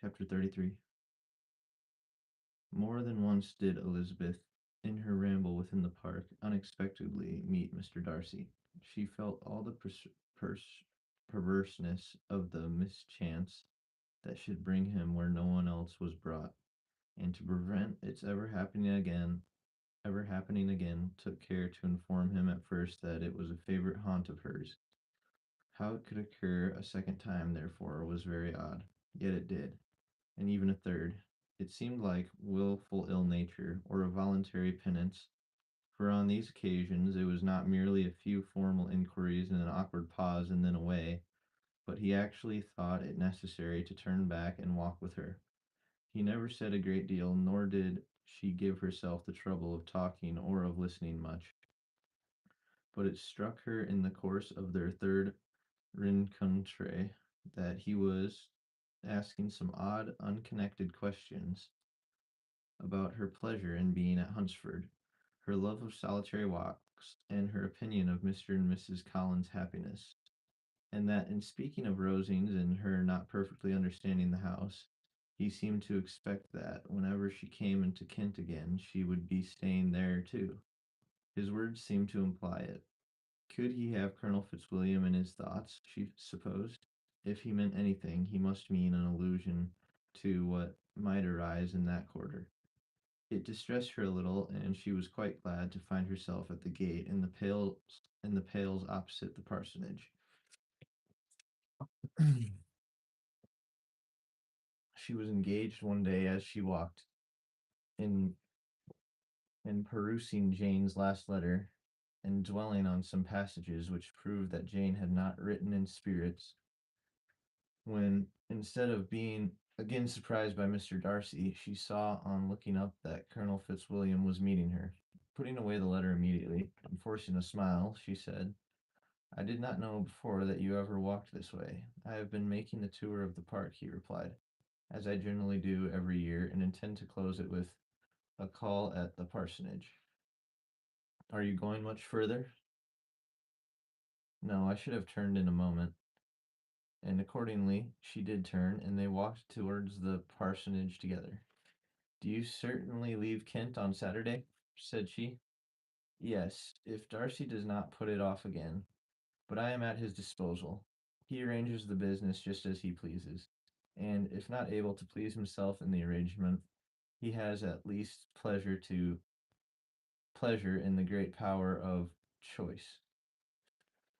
Chapter 33. More than once did Elizabeth, in her ramble within the park, unexpectedly meet Mr. Darcy. She felt all the pers- perverseness of the mischance that should bring him where no one else was brought, and to prevent its ever happening again, took care to inform him at first that it was a favorite haunt of hers. How it could occur a second time, therefore, was very odd. Yet it did, and even a third. It seemed like wilful ill nature, or a voluntary penance, for on these occasions it was not merely a few formal inquiries and an awkward pause and then away, but he actually thought it necessary to turn back and walk with her. He never said a great deal, nor did she give herself the trouble of talking or of listening much, but it struck her in the course of their third rencontre that he was asking some odd, unconnected questions about her pleasure in being at Hunsford, her love of solitary walks, and her opinion of Mr. and Mrs. Collins's happiness, and that in speaking of Rosings and her not perfectly understanding the house, he seemed to expect that whenever she came into Kent again, she would be staying there too. His words seemed to imply it. Could he have Colonel Fitzwilliam in his thoughts, she supposed? If he meant anything, he must mean an allusion to what might arise in that quarter. It distressed her a little, and she was quite glad to find herself at the gate in the pales opposite the parsonage. She was engaged one day as she walked in perusing Jane's last letter and dwelling on some passages which proved that Jane had not written in spirits, when, instead of being again surprised by Mr. Darcy, she saw on looking up that Colonel Fitzwilliam was meeting her. Putting away the letter immediately, and forcing a smile, she said, "I did not know before that you ever walked this way. I have been making the tour of the park," he replied, "as I generally do every year, and intend to close it with a call at the parsonage. Are you going much further?" "No, I should have turned in a moment." And accordingly she did turn, and they walked towards the parsonage together. "Do you certainly leave Kent on Saturday?" said she. "Yes, if Darcy does not put it off again, but I am at his disposal. He arranges the business just as he pleases, and if not able to please himself in the arrangement, he has at least pleasure in the great power of choice.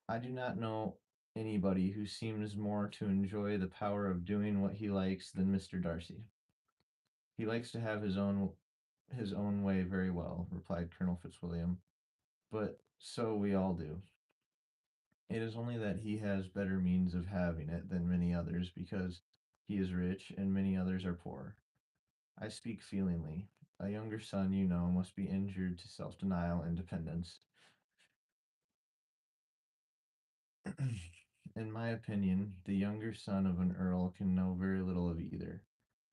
I do not know anybody who seems more to enjoy the power of doing what he likes than Mr. Darcy. He likes to have his own way very well," replied Colonel Fitzwilliam, "but so we all do. It is only that he has better means of having it than many others, because he is rich and many others are poor. I speak feelingly. A younger son, you know, must be injured to self denial and dependence. In my opinion, the younger son of an earl can know very little of either.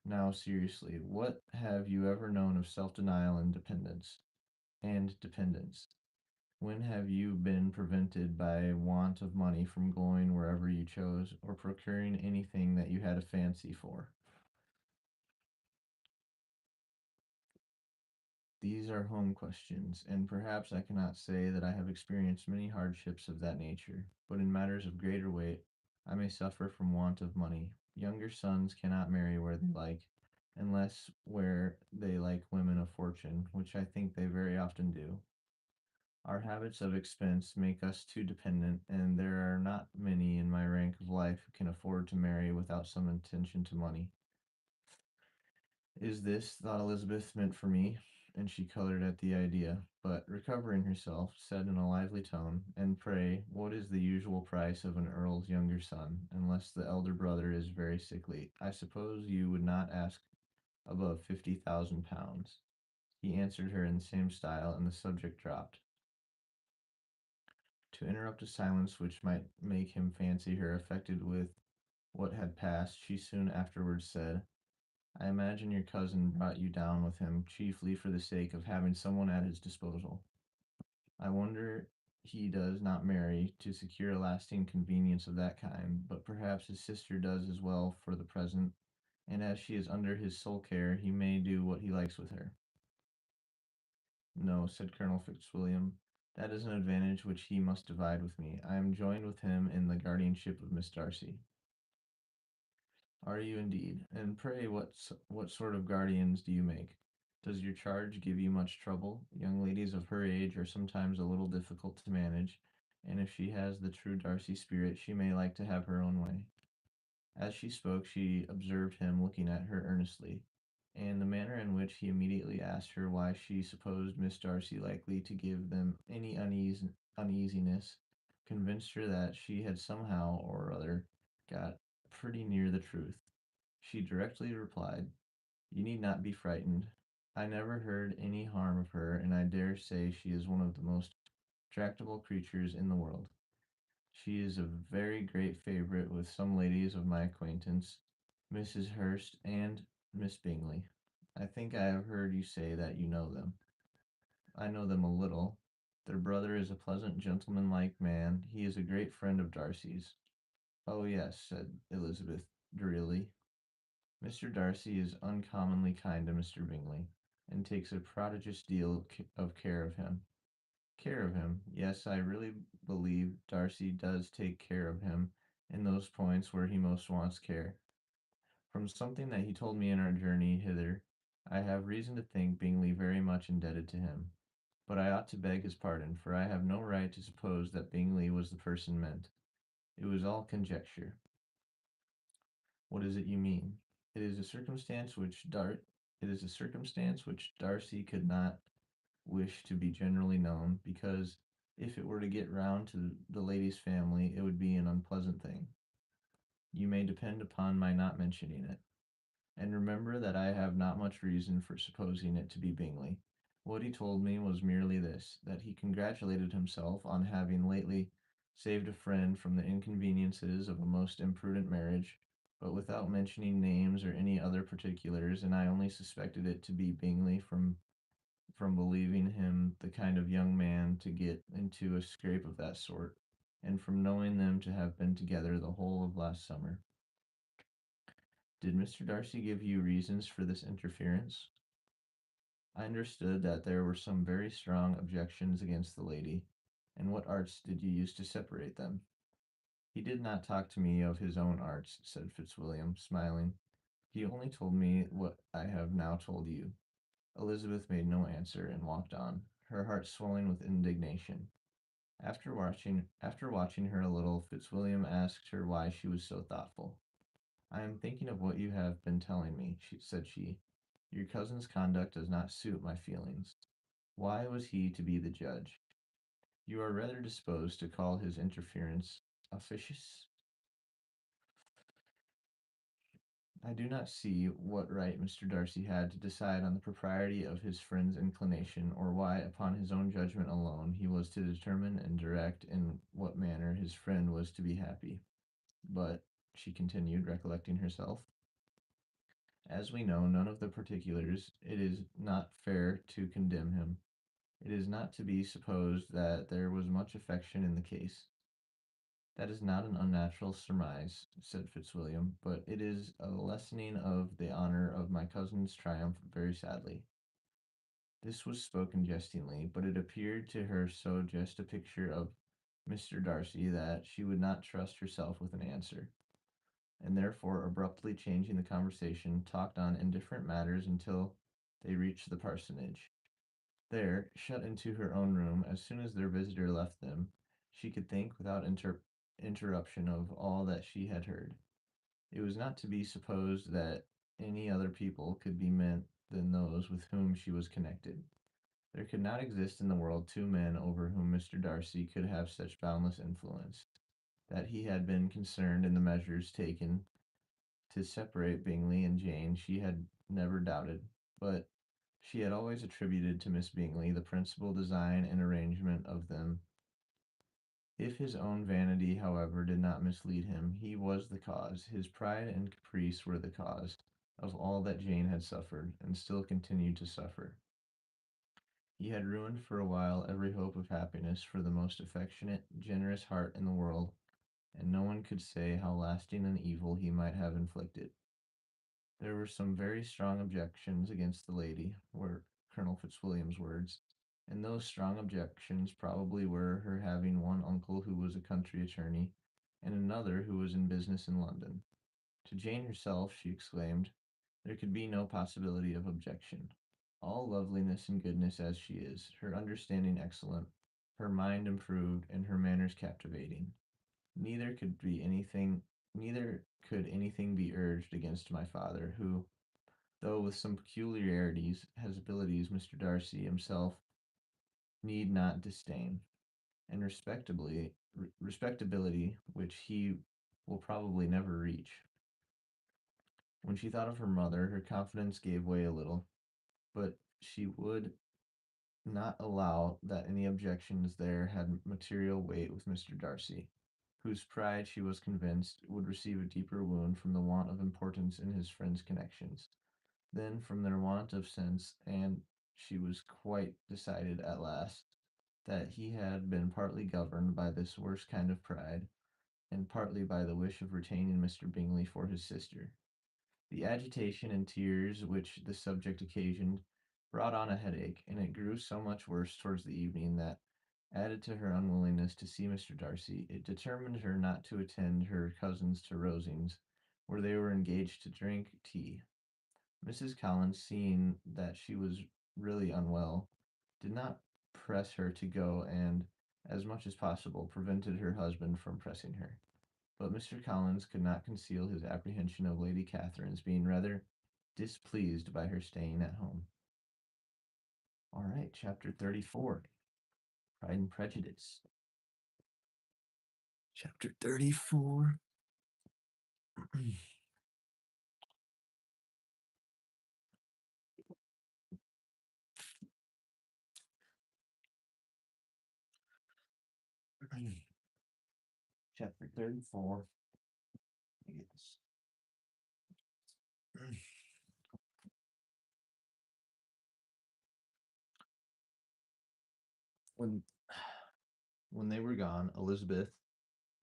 Now, seriously, what have you ever known of self denial and dependence? And dependence? When have you been prevented by want of money from going wherever you chose, or procuring anything that you had a fancy for? These are home questions, and perhaps I cannot say that I have experienced many hardships of that nature, but in matters of greater weight, I may suffer from want of money. Younger sons cannot marry where they like, unless where they like women of fortune, which I think they very often do. Our habits of expense make us too dependent, and there are not many in my rank of life who can afford to marry without some attention to money. Is this, thought Elizabeth, meant for me? And she colored at the idea, but, recovering herself, said in a lively tone, "And pray, what is the usual price of an earl's younger son, unless the elder brother is very sickly? I suppose you would not ask above £50,000. He answered her in the same style, and the subject dropped. To interrupt a silence which might make him fancy her affected with what had passed, she soon afterwards said, "I imagine your cousin brought you down with him chiefly for the sake of having someone at his disposal. I wonder he does not marry to secure a lasting convenience of that kind, but perhaps his sister does as well for the present, and as she is under his sole care, he may do what he likes with her. No, said Colonel Fitzwilliam, that is an advantage which he must divide with me. I am joined with him in the guardianship of Miss Darcy. Are you indeed? And pray, what sort of guardians do you make? Does your charge give you much trouble? Young ladies of her age are sometimes a little difficult to manage, and if she has the true Darcy spirit, she may like to have her own way. As she spoke, she observed him looking at her earnestly, and the manner in which he immediately asked her why she supposed Miss Darcy likely to give them any uneasiness convinced her that she had somehow or other got pretty near the truth. She directly replied, "You need not be frightened. I never heard any harm of her, and I dare say she is one of the most tractable creatures in the world. She is a very great favorite with some ladies of my acquaintance, Mrs. Hurst and Miss Bingley. I think I have heard you say that you know them. I know them a little. Their brother is a pleasant, gentlemanlike man. He is a great friend of Darcy's." "Oh, yes," said Elizabeth drearily. "Mr. Darcy is uncommonly kind to Mr. Bingley, and takes a prodigious deal of care of him. Care of him. Yes, I really believe Darcy does take care of him in those points where he most wants care. From something that he told me in our journey hither, I have reason to think Bingley very much indebted to him. But I ought to beg his pardon, for I have no right to suppose that Bingley was the person meant. It was all conjecture." "What is it you mean?" "It is a circumstance which Darcy could not wish to be generally known, because if it were to get round to the lady's family, it would be an unpleasant thing. You may depend upon my not mentioning it. And remember that I have not much reason for supposing it to be Bingley. What he told me was merely this, that he congratulated himself on having lately saved a friend from the inconveniences of a most imprudent marriage, but without mentioning names or any other particulars, and I only suspected it to be Bingley from believing him the kind of young man to get into a scrape of that sort, and from knowing them to have been together the whole of last summer." "Did Mr. Darcy give you reasons for this interference?" "I understood that there were some very strong objections against the lady. And what arts did you use to separate them?" "He did not talk to me of his own arts," said Fitzwilliam, smiling. "He only told me what I have now told you." Elizabeth made no answer, and walked on, her heart swelling with indignation. After watching her a little, Fitzwilliam asked her why she was so thoughtful. "I am thinking of what you have been telling me," said she. "Your cousin's conduct does not suit my feelings. Why was he to be the judge? You are rather disposed to call his interference officious. I do not see what right Mr. Darcy had to decide on the propriety of his friend's inclination, or why, upon his own judgment alone, he was to determine and direct in what manner his friend was to be happy. But," she continued, recollecting herself, "as we know none of the particulars, it is not fair to condemn him. It is not to be supposed that there was much affection in the case." "That is not an unnatural surmise," said Fitzwilliam, "but it is a lessening of the honor of my cousin's triumph very sadly." This was spoken jestingly, but it appeared to her so just a picture of Mr. Darcy that she would not trust herself with an answer, and therefore, abruptly changing the conversation, talked on indifferent matters until they reached the parsonage. There, shut into her own room, as soon as their visitor left them, she could think without interruption of all that she had heard. It was not to be supposed that any other people could be meant than those with whom she was connected. There could not exist in the world two men over whom Mr. Darcy could have such boundless influence. That he had been concerned in the measures taken to separate Bingley and Jane she had never doubted, but she had always attributed to Miss Bingley the principal design and arrangement of them. If his own vanity, however, did not mislead him, he was the cause, his pride and caprice were the cause, of all that Jane had suffered, and still continued to suffer. He had ruined for a while every hope of happiness for the most affectionate, generous heart in the world, and no one could say how lasting an evil he might have inflicted. There were some very strong objections against the lady, were Colonel Fitzwilliam's words, and those strong objections probably were her having one uncle who was a country attorney, and another who was in business in London. To Jane herself, she exclaimed, there could be no possibility of objection. All loveliness and goodness as she is, her understanding excellent, her mind improved, and her manners captivating. Neither could be anything neither could anything be urged against my father, who, though with some peculiarities, has abilities Mr. Darcy himself need not disdain, and respectability which he will probably never reach. When she thought of her mother, her confidence gave way a little, but she would not allow that any objections there had material weight with Mr. Darcy, whose pride, she was convinced, would receive a deeper wound from the want of importance in his friends' connections, than from their want of sense, and she was quite decided at last that he had been partly governed by this worst kind of pride, and partly by the wish of retaining Mr. Bingley for his sister. The agitation and tears which this subject occasioned brought on a headache, and it grew so much worse towards the evening that, added to her unwillingness to see Mr. Darcy, it determined her not to attend her cousins to Rosings, where they were engaged to drink tea. Mrs. Collins, seeing that she was really unwell, did not press her to go, and, as much as possible, prevented her husband from pressing her. But Mr. Collins could not conceal his apprehension of Lady Catherine's being rather displeased by her staying at home. All right, chapter 34, Pride and Prejudice. Chapter 34. Chapter 34. Let me get this. When when they were gone, Elizabeth,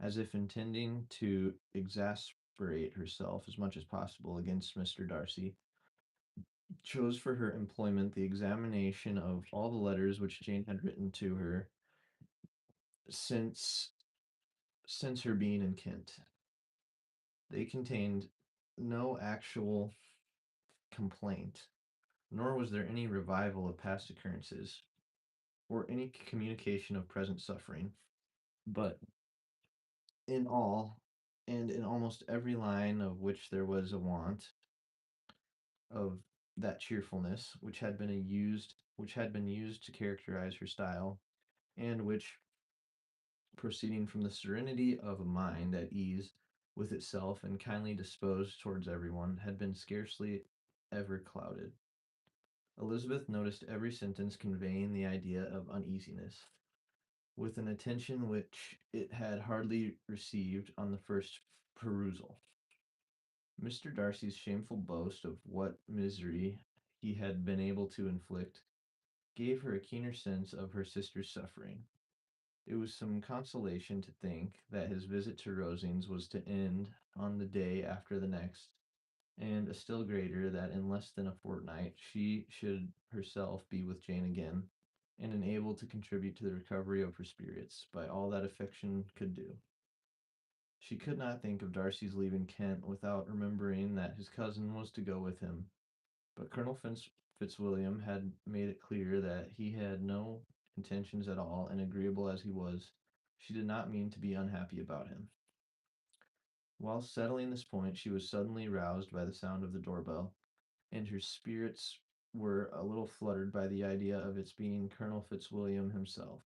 as if intending to exasperate herself as much as possible against Mr. Darcy, chose for her employment the examination of all the letters which Jane had written to her since her being in Kent. They contained no actual complaint, nor was there any revival of past occurrences, or any communication of present suffering, but in all, and in almost every line of which there was a want of that cheerfulness which had been used to characterize her style, and which, proceeding from the serenity of a mind at ease with itself and kindly disposed towards everyone, had been scarcely ever clouded. Elizabeth noticed every sentence conveying the idea of uneasiness, with an attention which it had hardly received on the first perusal. Mr. Darcy's shameful boast of what misery he had been able to inflict gave her a keener sense of her sister's suffering. It was some consolation to think that his visit to Rosings was to end on the day after the next, and a still greater that in less than a fortnight she should herself be with Jane again, and enabled to contribute to the recovery of her spirits by all that affection could do. She could not think of Darcy's leaving Kent without remembering that his cousin was to go with him, but Colonel Fitzwilliam had made it clear that he had no intentions at all, and agreeable as he was, she did not mean to be unhappy about him. While settling this point, she was suddenly roused by the sound of the doorbell, and her spirits were a little fluttered by the idea of its being Colonel Fitzwilliam himself,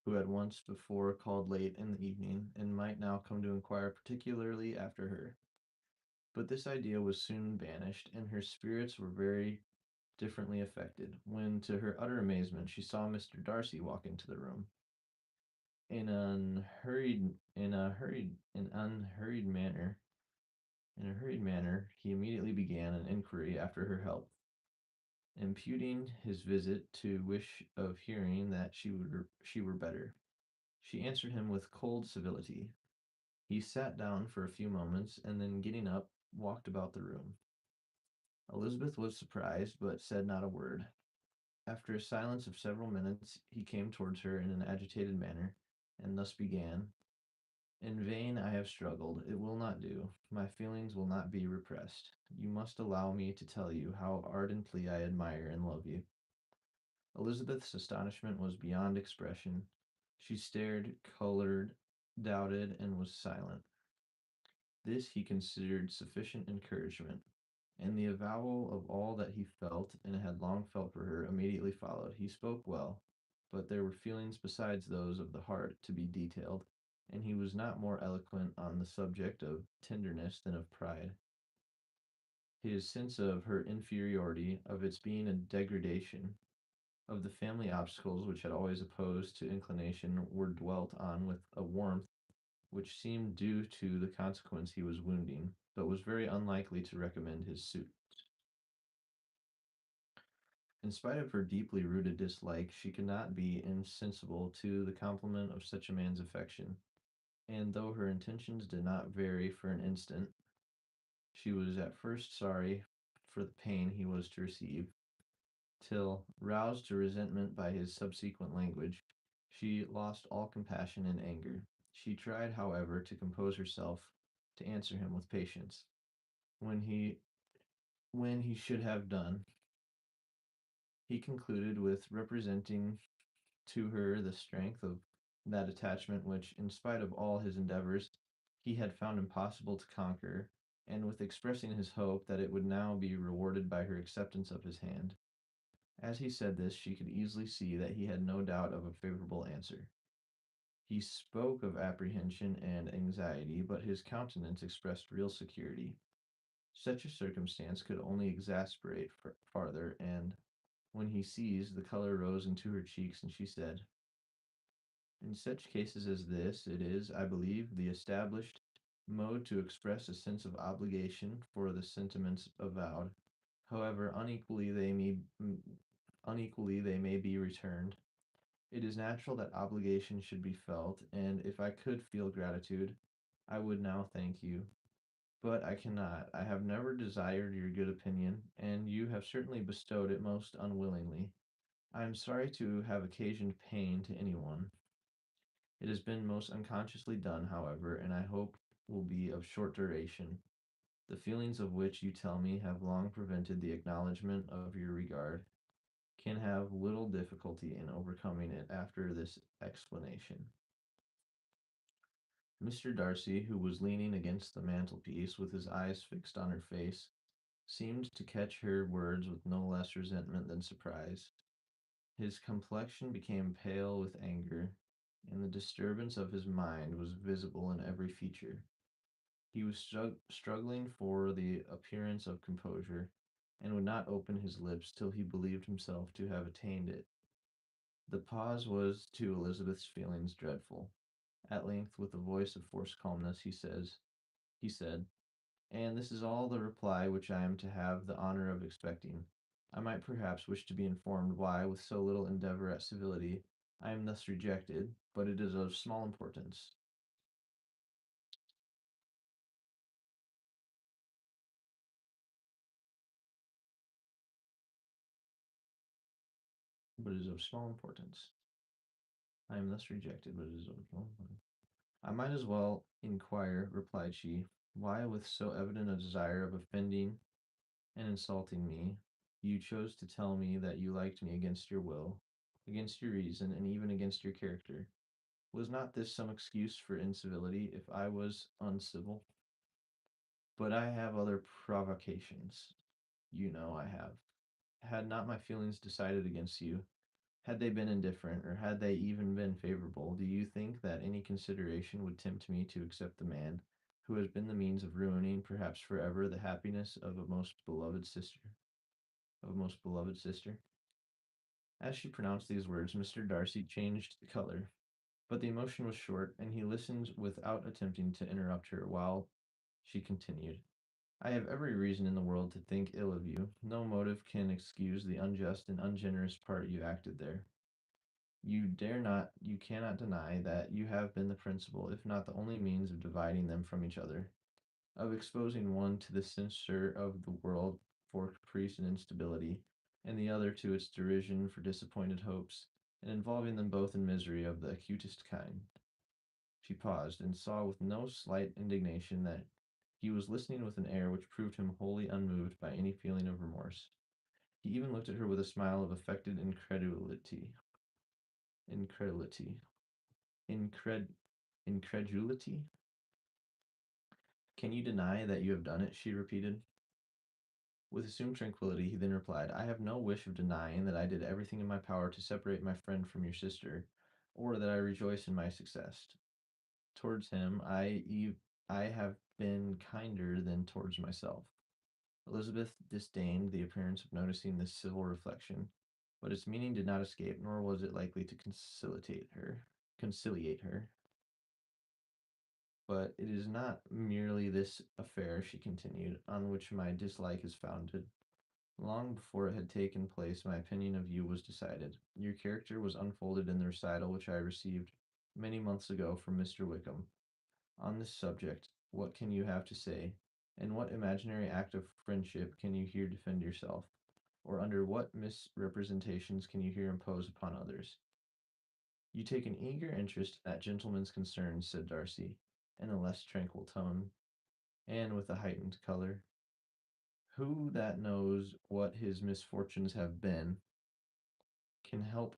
who had once before called late in the evening, and might now come to inquire particularly after her. But this idea was soon banished, and her spirits were very differently affected, when, to her utter amazement, she saw Mr. Darcy walk into the room. In a hurried manner, he immediately began an inquiry after her health, imputing his visit to wish of hearing that she were better. She answered him with cold civility. He sat down for a few moments, and then getting up, walked about the room. Elizabeth was surprised, but said not a word. After a silence of several minutes, he came towards her in an agitated manner, and thus began: "In vain I have struggled. It will not do. My feelings will not be repressed. You must allow me to tell you how ardently I admire and love you." Elizabeth's astonishment was beyond expression. She stared, colored, doubted, and was silent. This he considered sufficient encouragement, and the avowal of all that he felt and had long felt for her immediately followed. He spoke well, but there were feelings besides those of the heart to be detailed, and he was not more eloquent on the subject of tenderness than of pride. His sense of her inferiority, of its being a degradation, of the family obstacles which had always opposed to inclination, were dwelt on with a warmth which seemed due to the consequence he was wounding, but was very unlikely to recommend his suit. In spite of her deeply rooted dislike, she could not be insensible to the compliment of such a man's affection, and though her intentions did not vary for an instant, she was at first sorry for the pain he was to receive, till, roused to resentment by his subsequent language, she lost all compassion and anger. She tried, however, to compose herself, to answer him with patience. When he when he should have done, he concluded with representing to her the strength of that attachment which, in spite of all his endeavors, he had found impossible to conquer, and with expressing his hope that it would now be rewarded by her acceptance of his hand. As he said this, she could easily see that he had no doubt of a favorable answer. He spoke of apprehension and anxiety, but his countenance expressed real security. Such a circumstance could only exasperate farther, and when he ceased, the color rose into her cheeks, and she said, "In such cases as this, it is, I believe, the established mode to express a sense of obligation for the sentiments avowed, however unequally they may be returned. It is natural that obligation should be felt, and if I could feel gratitude, I would now thank you. But I cannot. I have never desired your good opinion, and you have certainly bestowed it most unwillingly. I am sorry to have occasioned pain to anyone. It has been most unconsciously done, however, and I hope will be of short duration. The feelings of which you tell me have long prevented the acknowledgment of your regard, can have little difficulty in overcoming it after this explanation." Mr. Darcy, who was leaning against the mantelpiece with his eyes fixed on her face, seemed to catch her words with no less resentment than surprise. His complexion became pale with anger, and the disturbance of his mind was visible in every feature. He was struggling for the appearance of composure, and would not open his lips till he believed himself to have attained it. The pause was to Elizabeth's feelings dreadful. At length, with a voice of forced calmness, he said, "And this is all the reply which I am to have the honor of expecting. I might perhaps wish to be informed why, with so little endeavor at civility, I am thus rejected, but it is of small importance." But it is of small importance. I am thus rejected, but it is of small importance. "I might as well inquire," replied she, "why, with so evident a desire of offending and insulting me, you chose to tell me that you liked me against your will, against your reason, and even against your character. Was not this some excuse for incivility if I was uncivil? But I have other provocations. You know I have. Had not my feelings decided against you, had they been indifferent, or had they even been favorable, do you think that any consideration would tempt me to accept the man who has been the means of ruining, perhaps forever, the happiness of a most beloved sister? Of a most beloved sister?" As she pronounced these words, Mr. Darcy changed color, but the emotion was short, and he listened without attempting to interrupt her while she continued. "I have every reason in the world to think ill of you. No motive can excuse the unjust and ungenerous part you acted there. You cannot deny that you have been the principal, if not the only means of dividing them from each other. of exposing one to the censure of the world for caprice and instability, and the other to its derision for disappointed hopes, and involving them both in misery of the acutest kind. She paused, and saw with no slight indignation that he was listening with an air which proved him wholly unmoved by any feeling of remorse. He even looked at her with a smile of affected incredulity. Incredulity. Incred. Incredulity? Can you deny that you have done it? She repeated. With assumed tranquillity, he then replied, I have no wish of denying that I did everything in my power to separate my friend from your sister, or that I rejoice in my success. Towards him, I have been kinder than towards myself. Elizabeth disdained the appearance of noticing this civil reflection, but its meaning did not escape, nor was it likely to conciliate her. But it is not merely this affair, she continued, on which my dislike is founded. Long before it had taken place, my opinion of you was decided. Your character was unfolded in the recital which I received many months ago from Mr. Wickham. On this subject, what can you have to say? In what imaginary act of friendship can you here defend yourself? Or under what misrepresentations can you here impose upon others? You take an eager interest in that gentleman's concerns, said Darcy, in a less tranquil tone, and with a heightened color. Who that knows what his misfortunes have been can help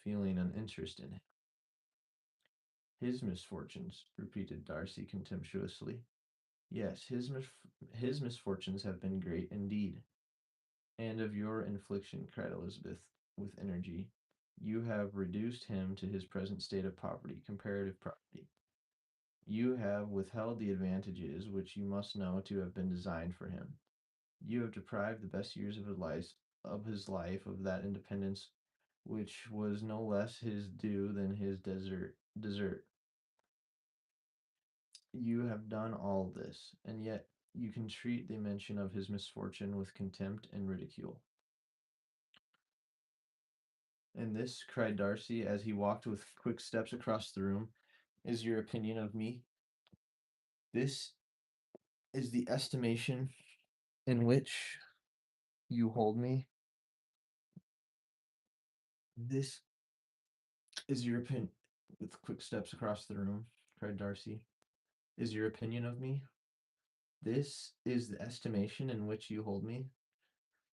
feeling an interest in it? His misfortunes, repeated Darcy contemptuously. Yes, his misfortunes have been great indeed. And of your infliction, cried Elizabeth with energy, you have reduced him to his present state of poverty, comparative poverty. You have withheld the advantages which you must know to have been designed for him. You have deprived the best years of that independence which was no less his due than his desert. You have done all this, and yet you can treat the mention of his misfortune with contempt and ridicule. And this, cried Darcy, as he walked with quick steps across the room, is your opinion of me? This is the estimation in which you hold me? This is your opinion, with quick steps across the room, cried Darcy, is your opinion of me? This is the estimation in which you hold me?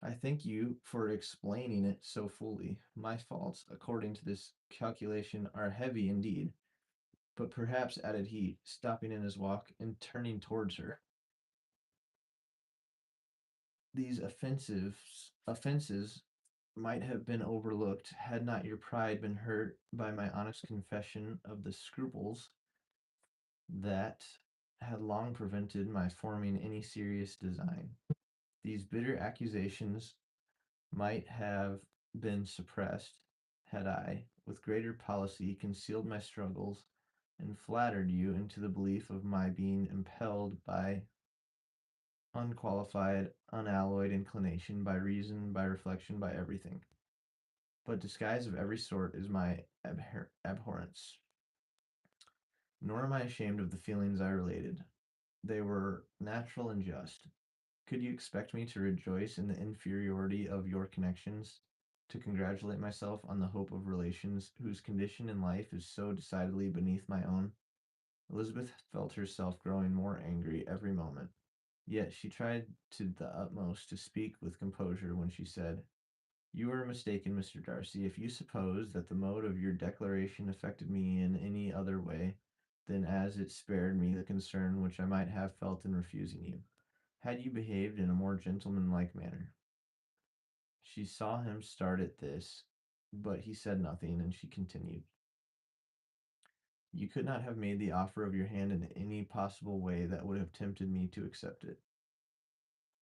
I thank you for explaining it so fully. My faults, according to this calculation, are heavy indeed. But perhaps, added he, stopping in his walk and turning towards her, these offenses might have been overlooked had not your pride been hurt by my honest confession of the scruples that had long prevented my forming any serious design. These bitter accusations might have been suppressed had I, with greater policy, concealed my struggles and flattered you into the belief of my being impelled by unqualified, unalloyed inclination, by reason, by reflection, by everything. But disguise of every sort is my abhorrence. Nor am I ashamed of the feelings I related. They were natural and just. Could you expect me to rejoice in the inferiority of your connections, to congratulate myself on the hope of relations whose condition in life is so decidedly beneath my own? Elizabeth felt herself growing more angry every moment, yet she tried to the utmost to speak with composure when she said, You are mistaken, Mr. Darcy, if you suppose that the mode of your declaration affected me in any other way than as it spared me the concern which I might have felt in refusing you, had you behaved in a more gentlemanlike manner. She saw him start at this, but he said nothing, and she continued, You could not have made the offer of your hand in any possible way that would have tempted me to accept it.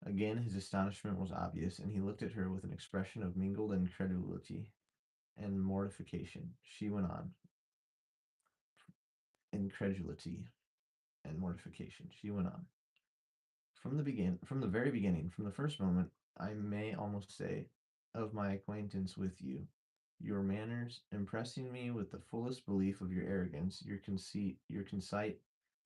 Again his astonishment was obvious, and he looked at her with an expression of mingled incredulity and mortification. She went on. Incredulity and mortification. She went on. From the very beginning, from the first moment, I may almost say, of my acquaintance with you, your manners impressing me with the fullest belief of your arrogance, your conceit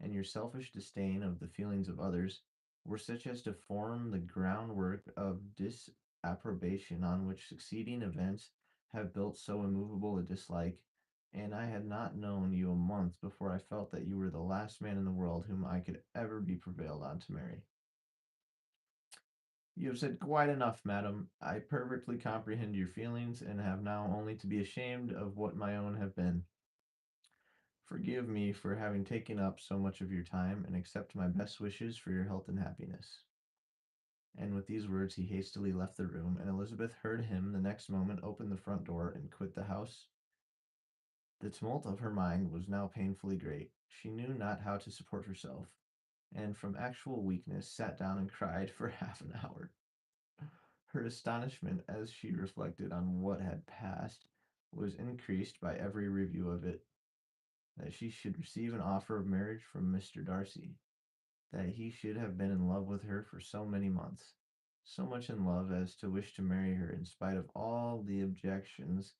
and your selfish disdain of the feelings of others were such as to form the groundwork of disapprobation on which succeeding events have built so immovable a dislike, and I had not known you a month before I felt that you were the last man in the world whom I could ever be prevailed on to marry. You have said quite enough, madam. I perfectly comprehend your feelings, and have now only to be ashamed of what my own have been. Forgive me for having taken up so much of your time, and accept my best wishes for your health and happiness. And with these words he hastily left the room, and Elizabeth heard him the next moment open the front door and quit the house. The tumult of her mind was now painfully great. She knew not how to support herself, and from actual weakness sat down and cried for half an hour. Her astonishment, as she reflected on what had passed, was increased by every review of it, that she should receive an offer of marriage from Mr. Darcy, that he should have been in love with her for so many months, so much in love as to wish to marry her in spite of all the objections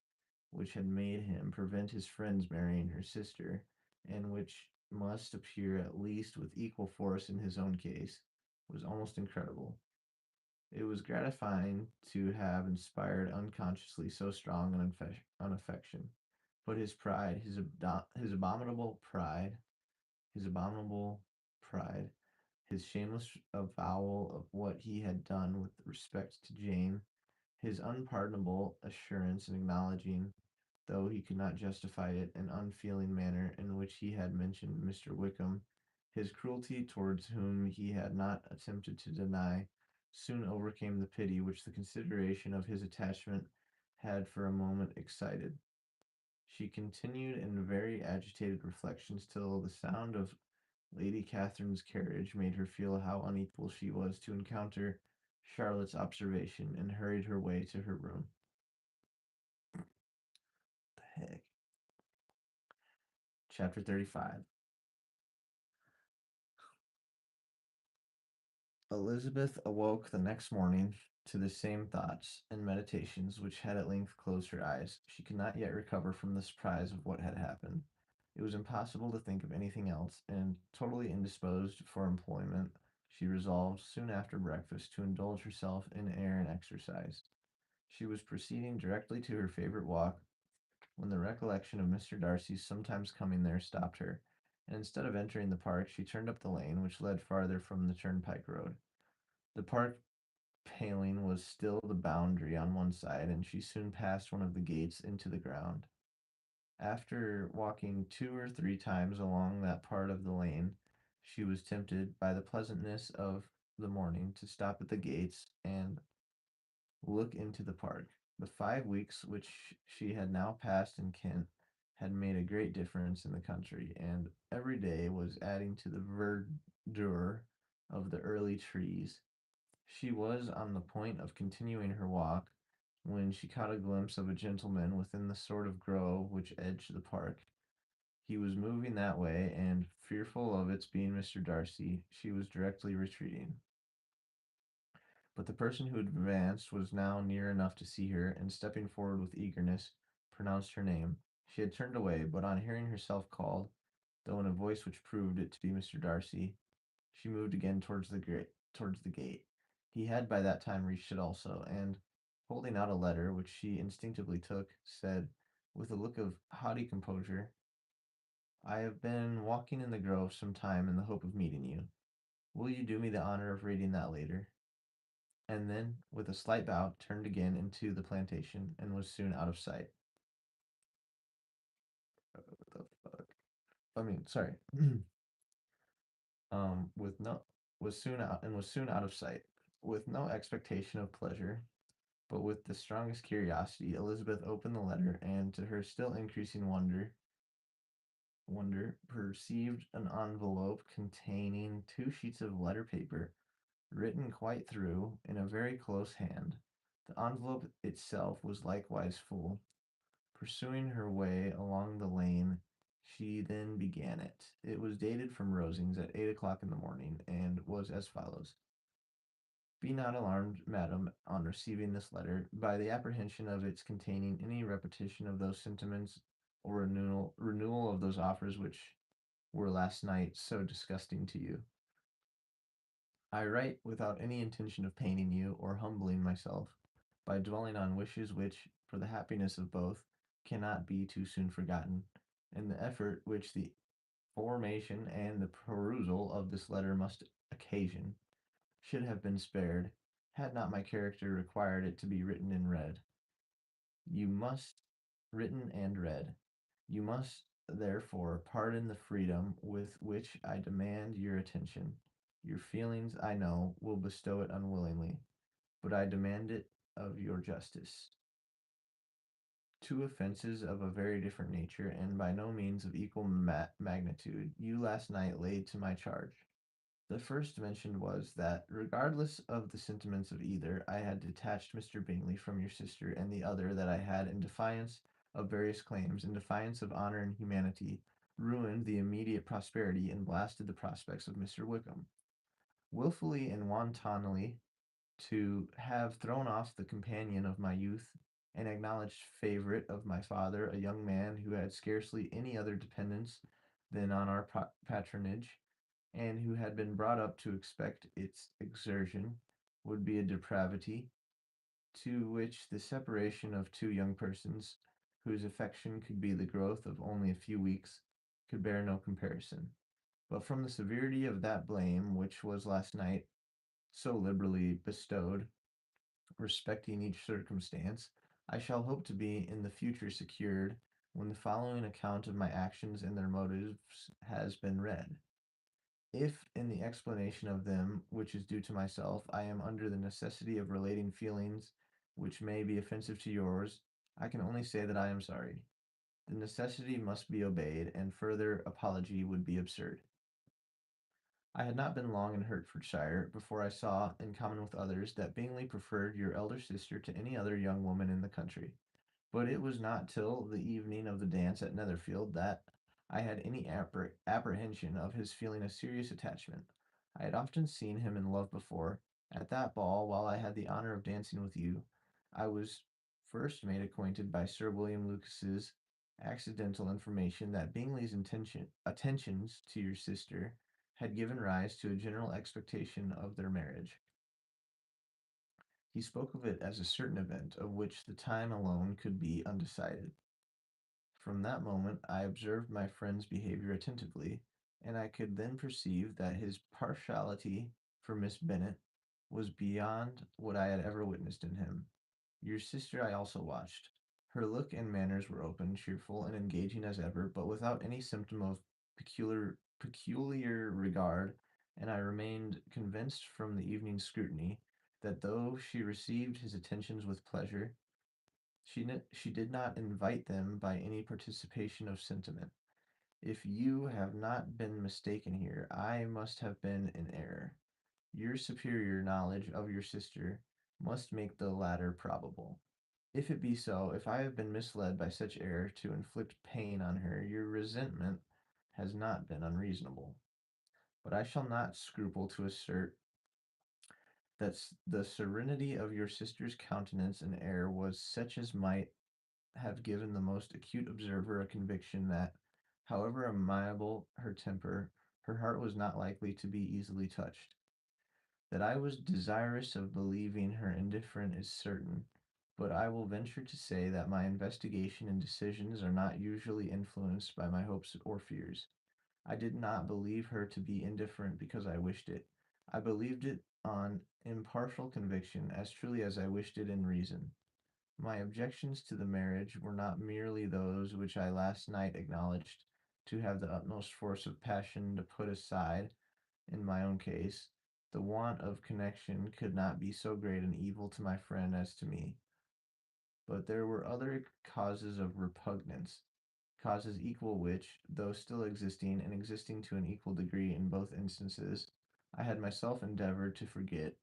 which had made him prevent his friends marrying her sister, and which must appear at least with equal force in his own case, was almost incredible. It was gratifying to have inspired unconsciously so strong an affection, but his pride, his abominable pride, his abominable pride, his shameless avowal of what he had done with respect to Jane, his unpardonable assurance in acknowledging, though he could not justify it, an unfeeling manner in which he had mentioned Mr. Wickham, his cruelty towards whom he had not attempted to deny, soon overcame the pity which the consideration of his attachment had for a moment excited. She continued in very agitated reflections till the sound of Lady Catherine's carriage made her feel how unequal she was to encounter Charlotte's observation, and hurried her way to her room. The heck? Chapter 35. Elizabeth awoke the next morning to the same thoughts and meditations which had at length closed her eyes. She could not yet recover from the surprise of what had happened. It was impossible to think of anything else, and totally indisposed for employment, she resolved, soon after breakfast, to indulge herself in air and exercise. She was proceeding directly to her favorite walk, when the recollection of Mr. Darcy's sometimes coming there stopped her, and instead of entering the park, she turned up the lane which led farther from the turnpike road. The park paling was still the boundary on one side, and she soon passed one of the gates into the ground. After walking 2 or 3 times along that part of the lane, she was tempted, by the pleasantness of the morning, to stop at the gates and look into the park. The 5 weeks which she had now passed in Kent had made a great difference in the country, and every day was adding to the verdure of the early trees. She was on the point of continuing her walk, when she caught a glimpse of a gentleman within the sort of grove which edged the park. He was moving that way, and, fearful of its being Mr. Darcy, she was directly retreating. But the person who advanced was now near enough to see her, and stepping forward with eagerness, pronounced her name. She had turned away, but on hearing herself called, though in a voice which proved it to be Mr. Darcy, she moved again towards the gate. He had by that time reached it also, and, holding out a letter, which she instinctively took, said, with a look of haughty composure, "I have been walking in the grove some time in the hope of meeting you. Will you do me the honor of reading that later?" And then, with a slight bow, turned again into the plantation, and was soon out of sight. What the fuck? I mean, sorry. With no was soon out of sight. With no expectation of pleasure, but with the strongest curiosity, Elizabeth opened the letter, and, to her still increasing wonder, perceived an envelope containing 2 sheets of letter paper, written quite through, in a very close hand. The envelope itself was likewise full. Pursuing her way along the lane, she then began it. It was dated from Rosings at 8 o'clock in the morning, and was as follows: "Be not alarmed, madam, on receiving this letter, by the apprehension of its containing any repetition of those sentiments, or renewal of those offers which were last night so disgusting to you? I write without any intention of paining you or humbling myself by dwelling on wishes which, for the happiness of both, cannot be too soon forgotten, and the effort which the formation and the perusal of this letter must occasion should have been spared, had not my character required it to be written and read. You must written and read. You must therefore pardon the freedom with which I demand your attention. Your feelings, I know, will bestow it unwillingly, but I demand it of your justice. Two offenses of a very different nature, and by no means of equal magnitude, you last night laid to my charge. The first mentioned was that, regardless of the sentiments of either, I had detached Mr. Bingley from your sister, and the other, that I had, in defiance of various claims, in defiance of honor and humanity, ruined the immediate prosperity and blasted the prospects of Mr. Wickham. Wilfully and wantonly to have thrown off the companion of my youth, an acknowledged favorite of my father, a young man who had scarcely any other dependence than on our patronage, and who had been brought up to expect its exertion, would be a depravity to which the separation of two young persons, whose affection could be the growth of only a few weeks, could bear no comparison. But from the severity of that blame which was last night so liberally bestowed respecting each circumstance, I shall hope to be in the future secured when the following account of my actions and their motives has been read. If, in the explanation of them which is due to myself, I am under the necessity of relating feelings which may be offensive to yours, I can only say that I am sorry. The necessity must be obeyed, and further apology would be absurd. I had not been long in Hertfordshire before I saw, in common with others, that Bingley preferred your elder sister to any other young woman in the country. But it was not till the evening of the dance at Netherfield that I had any apprehension of his feeling a serious attachment. I had often seen him in love before. At that ball, while I had the honor of dancing with you, I was first made acquainted by Sir William Lucas's accidental information that Bingley's attentions to your sister had given rise to a general expectation of their marriage. He spoke of it as a certain event of which the time alone could be undecided. From that moment I observed my friend's behavior attentively, and I could then perceive that his partiality for Miss Bennet was beyond what I had ever witnessed in him. Your sister I also watched. Her look and manners were open, cheerful, and engaging as ever, but without any symptom of peculiar regard, and I remained convinced from the evening's scrutiny that though she received his attentions with pleasure, she did not invite them by any participation of sentiment. If you have not been mistaken here, I must have been in error. Your superior knowledge of your sister must make the latter probable. If it be so, if I have been misled by such error to inflict pain on her, your resentment has not been unreasonable. But I shall not scruple to assert that the serenity of your sister's countenance and air was such as might have given the most acute observer a conviction that, however amiable her temper, her heart was not likely to be easily touched. That I was desirous of believing her indifferent is certain, but I will venture to say that my investigation and decisions are not usually influenced by my hopes or fears. I did not believe her to be indifferent because I wished it. I believed it on impartial conviction as truly as I wished it in reason. My objections to the marriage were not merely those which I last night acknowledged to have the utmost force of passion to put aside in my own case. The want of connection could not be so great an evil to my friend as to me. But there were other causes of repugnance, causes equal which, though still existing, and existing to an equal degree in both instances, I had myself endeavored to forget,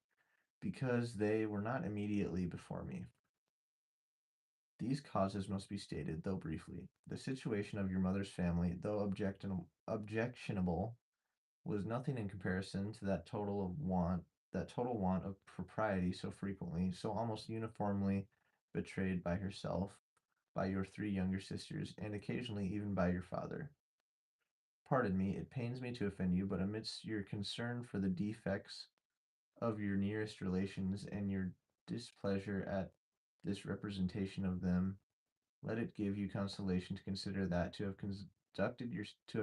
because they were not immediately before me. These causes must be stated, though briefly. The situation of your mother's family, though objectionable, was nothing in comparison to that total want of propriety so frequently, so almost uniformly betrayed by herself, by your three younger sisters, and occasionally even by your father. Pardon me, it pains me to offend you, but amidst your concern for the defects of your nearest relations and your displeasure at this representation of them, let it give you consolation to consider that to have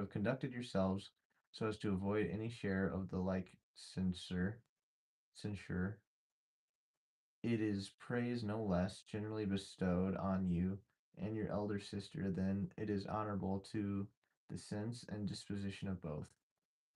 conducted yourselves so as to avoid any share of the like censure, it is praise no less generally bestowed on you and your elder sister than it is honorable to the sense and disposition of both.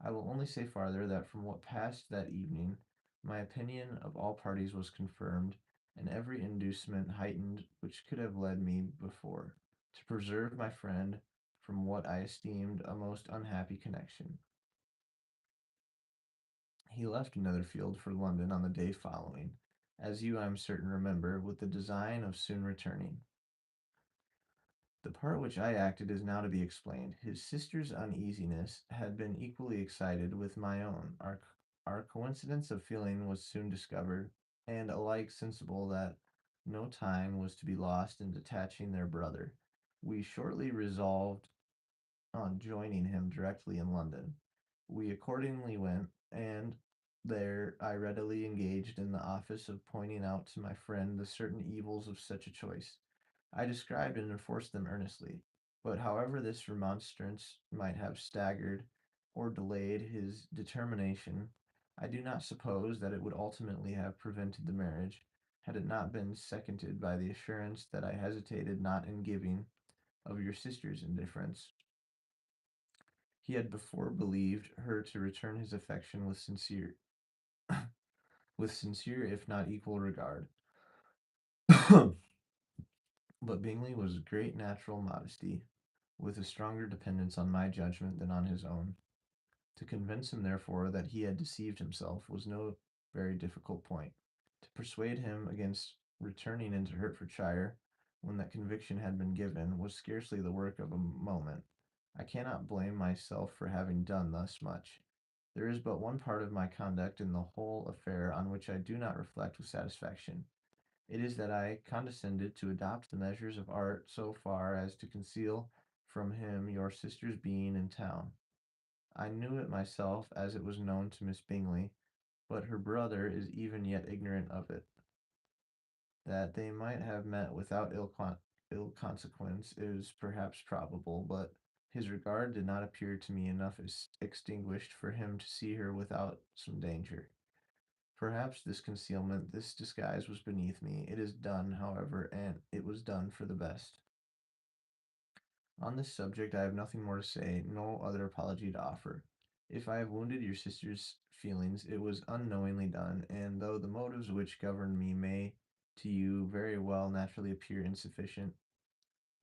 I will only say farther that from what passed that evening, my opinion of all parties was confirmed, and every inducement heightened which could have led me before to preserve my friend from what I esteemed a most unhappy connection. He left Netherfield for London on the day following, as you, I am certain, remember, with the design of soon returning. The part which I acted is now to be explained. His sister's uneasiness had been equally excited with my own. Our coincidence of feeling was soon discovered, and alike sensible that no time was to be lost in detaching their brother. We shortly resolved on joining him directly in London. We accordingly went, and there I readily engaged in the office of pointing out to my friend the certain evils of such a choice. I described and enforced them earnestly, but however this remonstrance might have staggered or delayed his determination, I do not suppose that it would ultimately have prevented the marriage, had it not been seconded by the assurance that I hesitated not in giving of your sister's indifference. He had before believed her to return his affection with sincere if not equal regard. But Bingley was great natural modesty, with a stronger dependence on my judgment than on his own. To convince him, therefore, that he had deceived himself was no very difficult point. To persuade him against returning into Hertfordshire, when that conviction had been given, was scarcely the work of a moment. I cannot blame myself for having done thus much. There is but one part of my conduct in the whole affair on which I do not reflect with satisfaction. It is that I condescended to adopt the measures of art so far as to conceal from him your sister's being in town. I knew it myself, as it was known to Miss Bingley, but her brother is even yet ignorant of it. That they might have met without ill consequence is perhaps probable, but his regard did not appear to me enough extinguished for him to see her without some danger. Perhaps this concealment, this disguise was beneath me. It is done, however, and it was done for the best. On this subject I have nothing more to say, no other apology to offer. If I have wounded your sister's feelings, it was unknowingly done, and though the motives which governed me may to you very well naturally appear insufficient,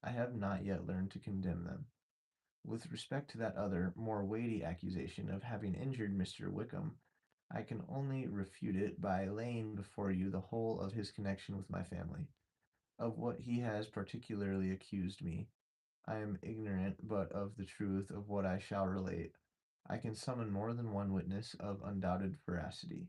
I have not yet learned to condemn them. With respect to that other, more weighty accusation of having injured Mr. Wickham, I can only refute it by laying before you the whole of his connection with my family. Of what he has particularly accused me, I am ignorant, but of the truth of what I shall relate, I can summon more than one witness of undoubted veracity.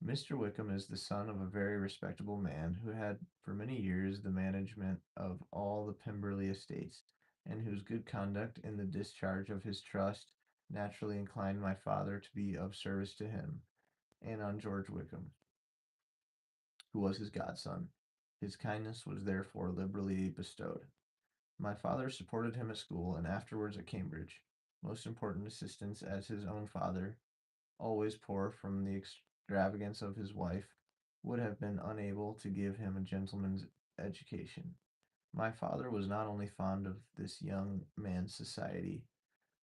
Mr. Wickham is the son of a very respectable man who had for many years the management of all the Pemberley estates, and whose good conduct in the discharge of his trust naturally inclined my father to be of service to him, and on George Wickham, who was his godson. His kindness was therefore liberally bestowed. My father supported him at school and afterwards at Cambridge, most important assistance as his own father, always poor from the extravagance of his wife, would have been unable to give him a gentleman's education. My father was not only fond of this young man's society,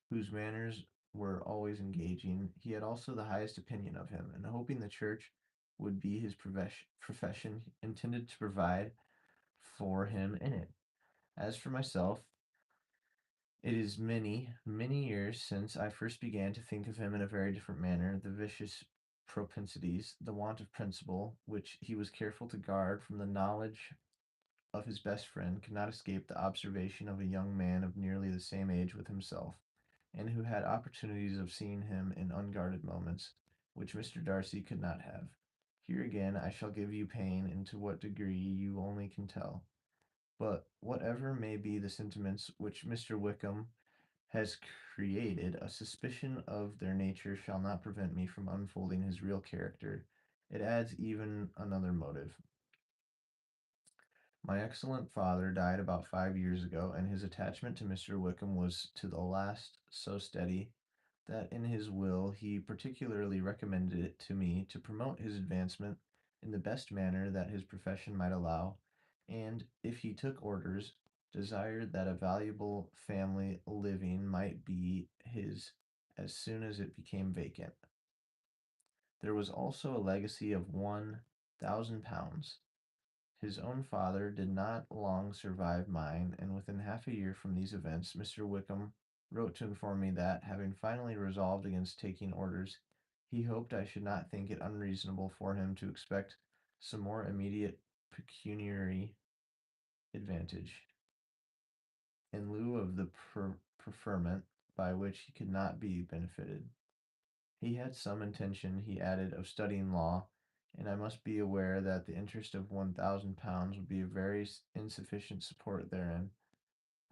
whose manners were always engaging, he had also the highest opinion of him, and hoping the church would be his profession, intended to provide for him in it. As for myself, it is many, many years since I first began to think of him in a very different manner. The vicious propensities, the want of principle, which he was careful to guard from the knowledge of his best friend, could not escape the observation of a young man of nearly the same age with himself, and who had opportunities of seeing him in unguarded moments, which Mr. Darcy could not have. Here again I shall give you pain, and to what degree you only can tell. But whatever may be the sentiments which Mr. Wickham has created a suspicion of their nature shall not prevent me from unfolding his real character. It adds even another motive. My excellent father died about 5 years ago, and his attachment to Mr. Wickham was to the last so steady that in his will he particularly recommended it to me to promote his advancement in the best manner that his profession might allow, and, if he took orders, desired that a valuable family living might be his as soon as it became vacant. There was also a legacy of £1,000. His own father did not long survive mine, and within half a year from these events, Mr. Wickham wrote to inform me that, having finally resolved against taking orders, he hoped I should not think it unreasonable for him to expect some more immediate pecuniary advantage, in lieu of the preferment by which he could not be benefited. He had some intention, he added, of studying law, and I must be aware that the interest of £1,000 would be a very insufficient support therein.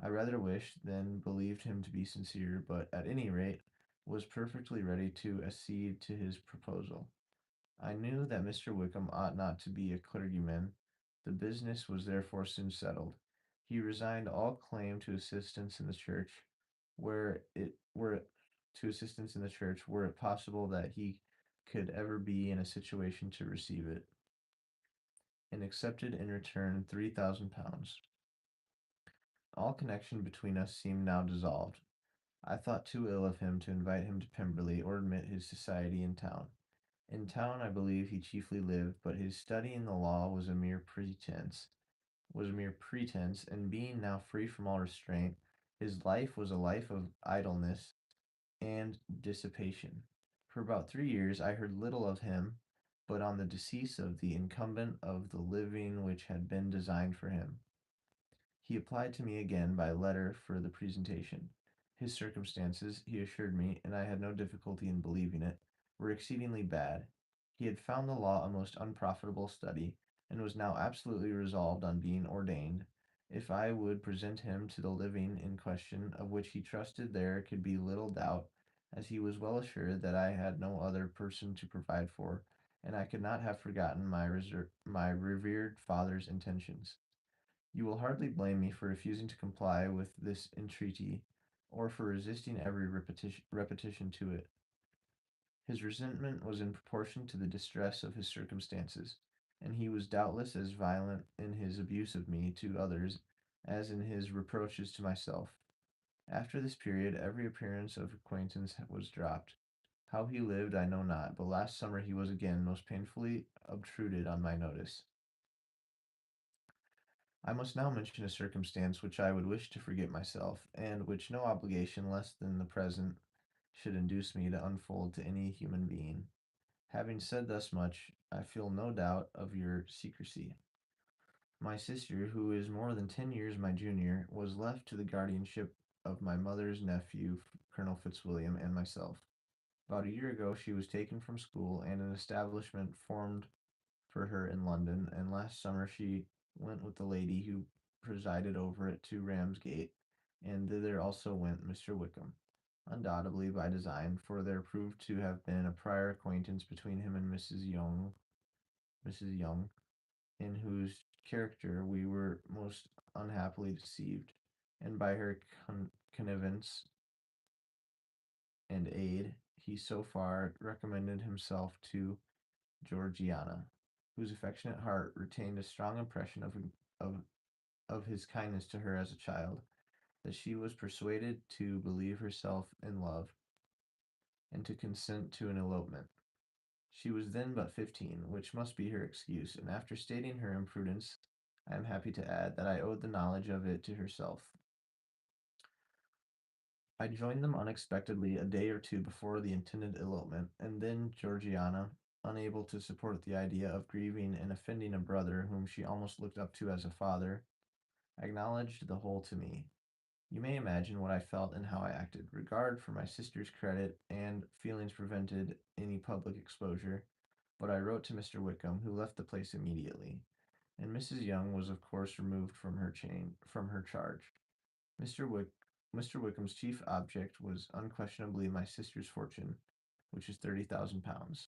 I rather wished than believed him to be sincere, but at any rate was perfectly ready to accede to his proposal. I knew that Mr. Wickham ought not to be a clergyman. The business was therefore soon settled. He resigned all claim to assistance in the church, where it were to assistance in the church, were it possible that he could ever be in a situation to receive it, and accepted in return £3,000. All connection between us seemed now dissolved. I thought too ill of him to invite him to Pemberley or admit his society in town. In town, I believe he chiefly lived, but his study in the law was a mere pretense, and being now free from all restraint, his life was a life of idleness and dissipation. For about 3 years I heard little of him, but on the decease of the incumbent of the living which had been designed for him, he applied to me again by letter for the presentation. His circumstances, he assured me, and I had no difficulty in believing it, were exceedingly bad. He had found the law a most unprofitable study, and was now absolutely resolved on being ordained, if I would present him to the living in question, of which he trusted there could be little doubt, as he was well assured that I had no other person to provide for, and I could not have forgotten my revered father's intentions. You will hardly blame me for refusing to comply with this entreaty, or for resisting every repetition to it. His resentment was in proportion to the distress of his circumstances, and he was doubtless as violent in his abuse of me to others as in his reproaches to myself. After this period, every appearance of acquaintance was dropped. How he lived I know not, but last summer he was again most painfully obtruded on my notice. I must now mention a circumstance which I would wish to forget myself, and which no obligation less than the present should induce me to unfold to any human being. Having said thus much, I feel no doubt of your secrecy. My sister, who is more than 10 years my junior, was left to the guardianship of my mother's nephew, Colonel Fitzwilliam, and myself. About a year ago she was taken from school, and an establishment formed for her in London, and last summer she went with the lady who presided over it to Ramsgate, and thither also went Mr. Wickham, undoubtedly by design, for there proved to have been a prior acquaintance between him and Mrs. Young, in whose character we were most unhappily deceived, and by her connivance and aid he so far recommended himself to Georgiana, whose affectionate heart retained a strong impression of, of his kindness to her as a child, that she was persuaded to believe herself in love, and to consent to an elopement. She was then but 15, which must be her excuse, and after stating her imprudence, I am happy to add that I owed the knowledge of it to herself. I joined them unexpectedly a day or two before the intended elopement, and then Georgiana, unable to support the idea of grieving and offending a brother whom she almost looked up to as a father, acknowledged the whole to me. You may imagine what I felt and how I acted. Regard for my sister's credit and feelings prevented any public exposure, but I wrote to Mr. Wickham, who left the place immediately, and Mrs. Young was of course removed from her charge. Mr. Mr. Wickham's chief object was unquestionably my sister's fortune, which is 30,000 pounds.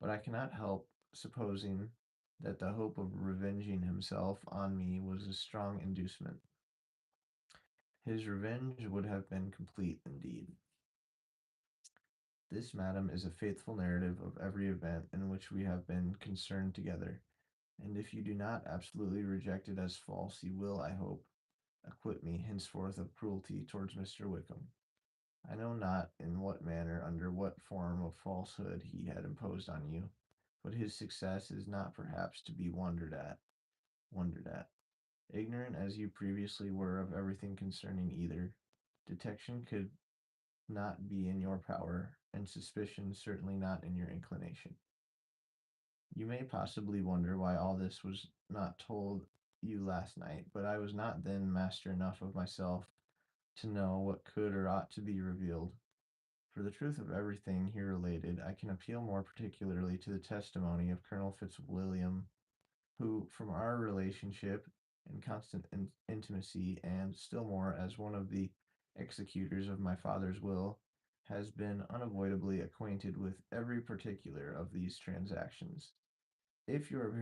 But I cannot help supposing that the hope of revenging himself on me was a strong inducement. His revenge would have been complete indeed. This, madam, is a faithful narrative of every event in which we have been concerned together, and if you do not absolutely reject it as false, you will, I hope, acquit me henceforth of cruelty towards Mr. Wickham. I know not in what manner, under what form of falsehood he had imposed on you, but his success is not perhaps to be wondered at. Ignorant as you previously were of everything concerning either, detection could not be in your power, and suspicion certainly not in your inclination. You may possibly wonder why all this was not told you last night, but I was not then master enough of myself to know what could or ought to be revealed. For the truth of everything here related, I can appeal more particularly to the testimony of Colonel Fitzwilliam, who, from our relationship and constant intimacy, and still more as one of the executors of my father's will, has been unavoidably acquainted with every particular of these transactions. If your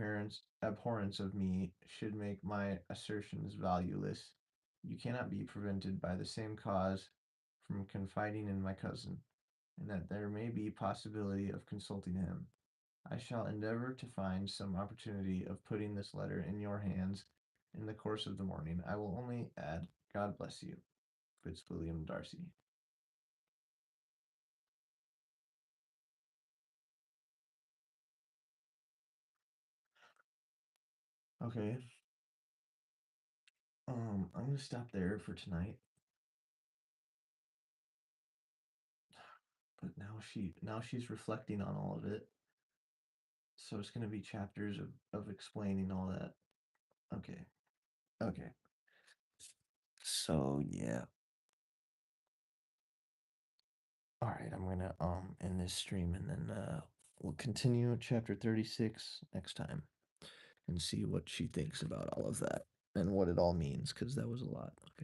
abhorrence of me should make my assertions valueless, you cannot be prevented by the same cause from confiding in my cousin, and that there may be possibility of consulting him. I shall endeavor to find some opportunity of putting this letter in your hands in the course of the morning. I will only add, God bless you, Fitzwilliam Darcy. Okay, I'm gonna stop there for tonight. But now she's reflecting on all of it, so it's gonna be chapters of explaining all that. Okay, okay. So yeah. All right, I'm gonna end this stream and then we'll continue chapter 36 next time and see what she thinks about all of that and what it all means because that was a lot. Okay.